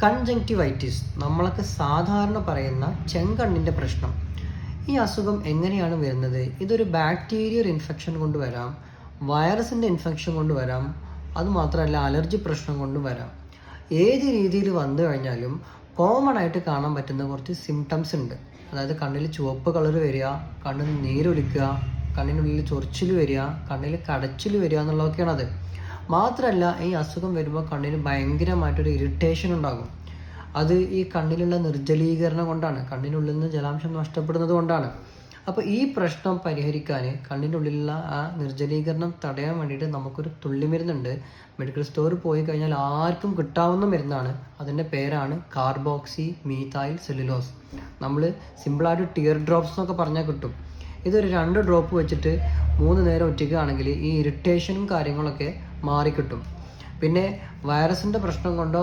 Conjunctivitis നമ്മളൊക്കെ സാധാരണ പറയുന്ന ചെങ്കണ്ണിൻ്റെ പ്രശ്നം. ഈ അസുഖം എങ്ങനെയാണ് വരുന്നത്? ഇതൊരു ബാക്ടീരിയൽ ഇൻഫെക്ഷൻ കൊണ്ട് വരാം, വൈറസിൻ്റെ ഇൻഫെക്ഷൻ കൊണ്ട് വരാം, അതുമാത്രമല്ല അലർജി പ്രശ്നം കൊണ്ട് വരാം. ഏത് രീതിയിൽ വന്നു കഴിഞ്ഞാലും കോമൺ ആയിട്ട് കാണാൻ പറ്റുന്ന കുറച്ച് സിംറ്റംസ് ഉണ്ട്. അതായത് കണ്ണിൽ ചുവപ്പ് കളർ വരിക, കണ്ണിൽ നീരൊലിക്കുക, കണ്ണിനുള്ളിൽ ചൊറിച്ചിൽ വരിക, കണ്ണിൽ കടച്ചിൽ വരിക എന്നുള്ളതൊക്കെയാണത്. മാത്രമല്ല ഈ അസുഖം വരുമ്പോൾ കണ്ണിന് ഭയങ്കരമായിട്ടൊരു ഇറിറ്റേഷൻ ഉണ്ടാകും. അത് ഈ കണ്ണിലുള്ള നിർജ്ജലീകരണം കൊണ്ടാണ്, കണ്ണിനുള്ളിൽ നിന്ന് ജലാംശം നഷ്ടപ്പെടുന്നത് കൊണ്ടാണ്. അപ്പോൾ ഈ പ്രശ്നം പരിഹരിക്കാൻ, കണ്ണിൻ്റെ ഉള്ളിലുള്ള ആ നിർജ്ജലീകരണം തടയാൻ വേണ്ടിയിട്ട് നമുക്കൊരു തുള്ളിമരുന്നുണ്ട്. മെഡിക്കൽ സ്റ്റോറിൽ പോയി കഴിഞ്ഞാൽ ആർക്കും കിട്ടാവുന്ന മരുന്നാണ്. അതിൻ്റെ പേരാണ് കാർബോക്സി മീഥൈൽ സെല്ലുലോസ്. നമ്മൾ സിമ്പിളായിട്ട് ടിയർ ഡ്രോപ്സ് എന്നൊക്കെ പറഞ്ഞാൽ കിട്ടും. ഇതൊരു 2 ഡ്രോപ്പ് വെച്ചിട്ട് 3 നേരം ഒറ്റിക്കുകയാണെങ്കിൽ ഈ ഇറിറ്റേഷനും കാര്യങ്ങളൊക്കെ മാറിക്കിട്ടും. പിന്നെ വൈറസിൻ്റെ പ്രശ്നം കൊണ്ടോ